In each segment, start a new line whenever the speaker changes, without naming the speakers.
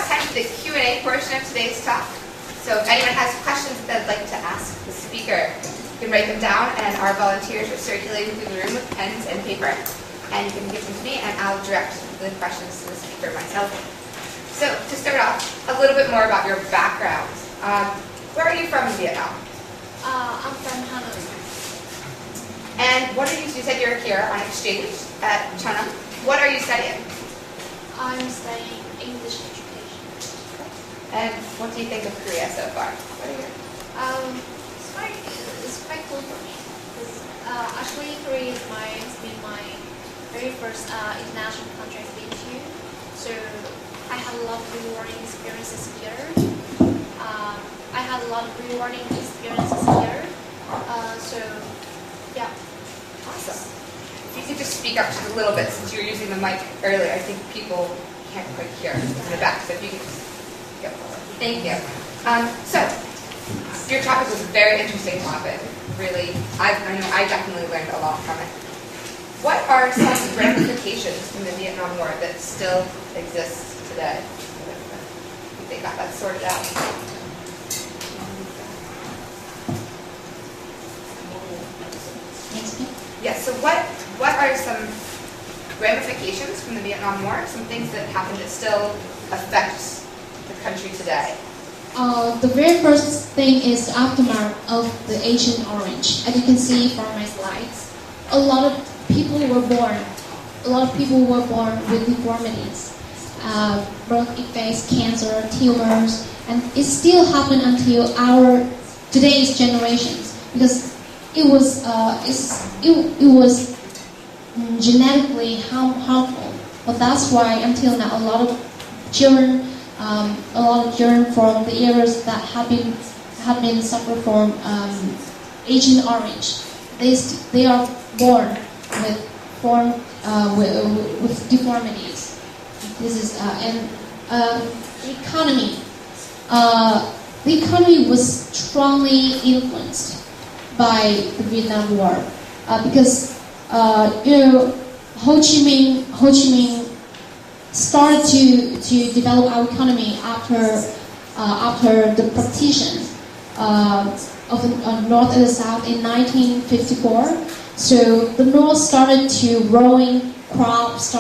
it's time for the Q&A portion of today's talk. So if anyone has questions that they'd like to ask the speaker, you can write them down, and our volunteers are circulating through the room with pens and paper. And you can give them to me, and I'll direct the questions to the speaker myself. So to start off, a little bit more about your background. Where are you from in Vietnam?
I'm from Hanoi.
And what are you said you're here on exchange at Chonnam. What are you studying?
I'm studying English education.
And what do you think of Korea so far? What are your...
It's quite cool for me. Because, actually, Korea has been my very first international country I've been to. So I had a lot of rewarding experiences here. So yeah.
Awesome. If you could just speak up just a little bit, since you were using the mic earlier, I think people can't quite hear in the back. So if you could just go forward. Thank you. So your topic was a very interesting topic. Really, I know I definitely learned a lot from it. What are some ramifications from the Vietnam War that still exists today? I think they got that sorted out. Yes, so what are some ramifications from the Vietnam War? Some things that happened that still affect the country today?
The very first thing is the aftermath of the Agent Orange. As you can see from my slides, a lot of people were born with deformities, birth defects, cancer, tumors, and it still happened until today's generations, because it was genetically harmful. But that's why until now a lot of children from the areas that have been suffered from Agent Orange, they are born with deformities. This is economy. The economy was strongly influenced by the Vietnam War, because Ho Chi Minh started to develop our economy after the partition of the North and the South in 1954. So the North started growing crops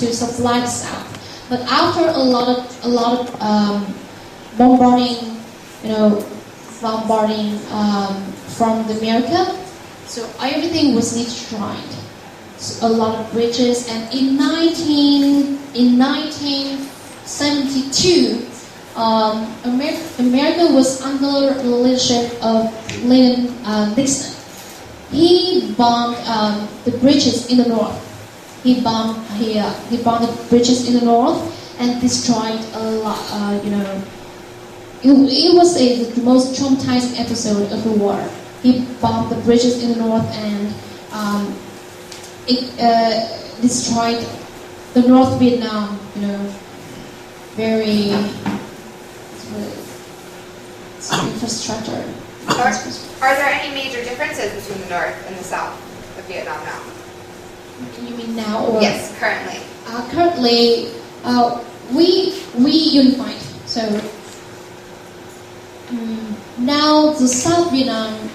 to supply the South. But after a lot of bombarding from the America, so everything was destroyed. So a lot of bridges, and in 1972, America was under the leadership of Lyndon Nixon. He bombed the bridges in the north. He bombed the bridges in the north and destroyed a lot. It was the most traumatizing episode of the war. He bombed the bridges in the north, and it destroyed the North Vietnam. Very infrastructure.
Are there any major differences between the North and the South of Vietnam now?
You mean now, or
yes, currently?
Currently, we unified. So now the South Vietnam,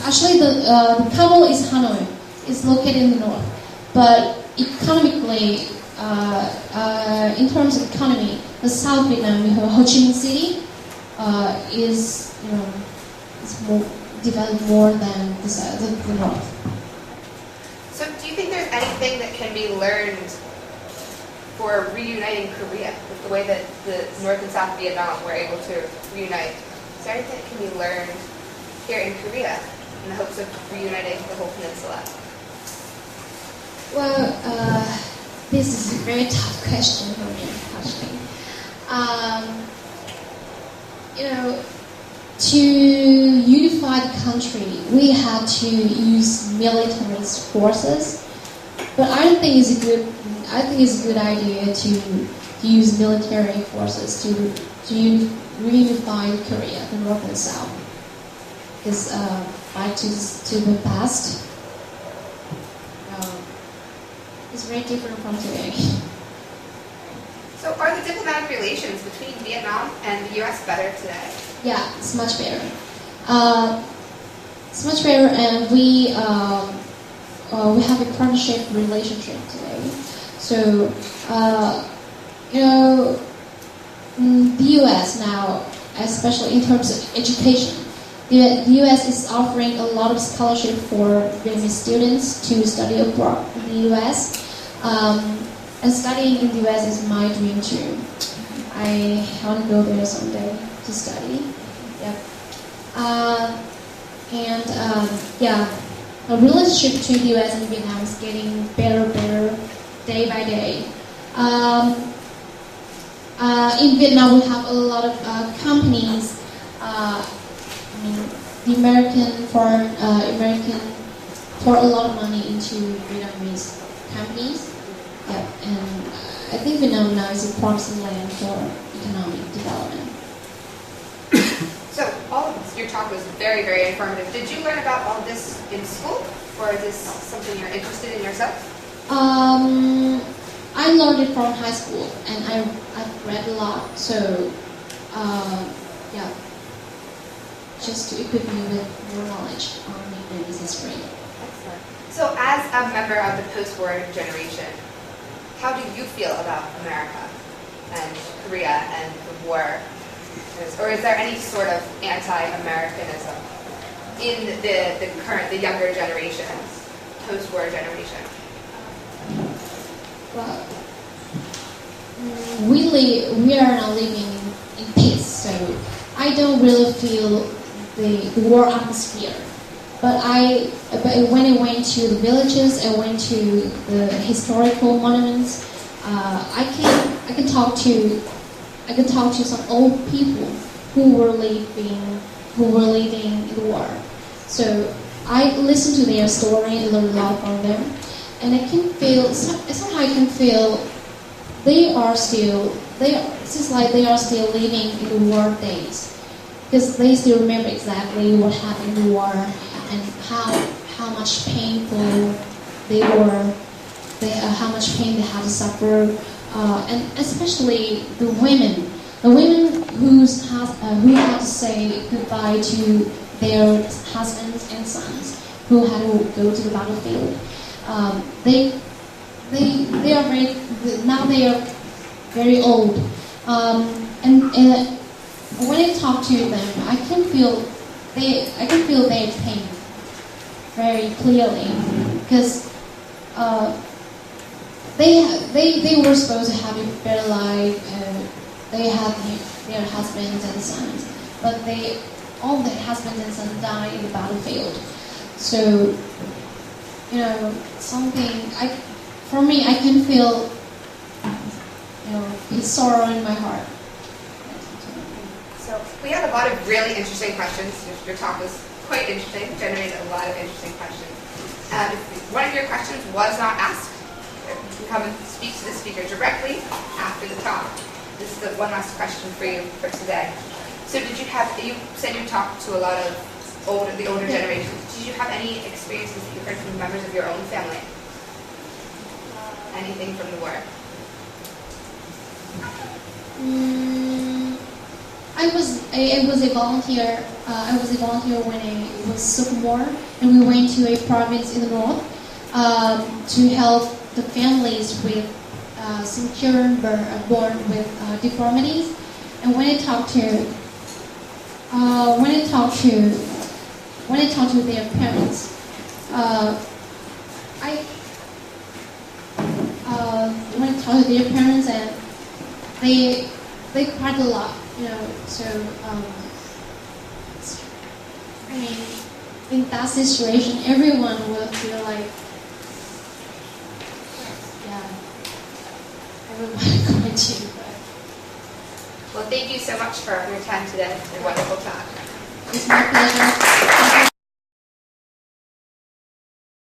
actually the capital is Hanoi. It's located in the north, but economically, in terms of economy, the South Vietnam, we have Ho Chi Minh City, is more developed more than the north.
So, do you think there's anything that can be learned for reuniting Korea with the way that the North and South Vietnam were able to reunite? Is there anything that can be learned here in Korea in the hopes of reuniting the whole peninsula?
Well, this is a very tough question for me, actually. To unify the country, we had to use military forces, but I don't think it's a good idea to use military forces to reunify Korea, the North and South, because back to the past, it's very different from today.
So are the diplomatic relations between Vietnam and the U.S. better today?
Yeah, it's much better. It's much better, and we have a partnership relationship today. So, the U.S. now, especially in terms of education, the U.S. is offering a lot of scholarship for Vietnamese students to study abroad in the U.S. And studying in the U.S. is my dream too. I want to go there someday to study. Yep. The relationship between the U.S. and Vietnam is getting better day by day. In Vietnam, we have a lot of companies. The American pour a lot of money into Vietnamese companies. Yep, and I think Vietnam now is a promising land for economic development.
So all of this, your talk was very, very informative. Did you learn about all this in school, or is this something you're interested in yourself?
I learned it from high school, and I've read a lot. So, just to equip me with more knowledge on Vietnamese history.
Excellent. So, as a member of the post-war generation, how do you feel about America and Korea and the war? Or is there any sort of anti-Americanism in the younger generations, post-war generation?
Well, we are now living in peace, so I don't really feel the war atmosphere. But when I went to the villages, I went to the historical monuments. I can talk to some old people who were living in the war. So I listen to their story and learn a lot from them, and I can feel somehow I can feel they are still living in the war days, because they still remember exactly what happened in the war and how much painful they were, how much pain they had to suffer, and especially the women who had to say goodbye to their husbands and sons who had to go to the battlefield. They are very old, and when I talk to them, I can feel their pain very clearly, because they were supposed to have a better life. They had their husbands and sons, but all their husbands and sons died in the battlefield. So, for me, I can feel, his sorrow in my heart.
So we have a lot of really interesting questions. Your talk was quite interesting, generated a lot of interesting questions. If one of your questions was not asked, you can come and speak to the speaker directly after the talk. This is the one last question for you for today. So you said you talked to a lot of the older generations. Did you have any experiences that you heard from members of your own family? Anything from the war?
I was a volunteer. I was a volunteer when I was sophomore, and we went to a province in the north to help the families with some children born with deformities. And when I talked to their parents, and they cried a lot, So in that situation, everyone will feel like, everyone going to.
Well, thank you so much for your time today. A wonderful talk.
It's my pleasure.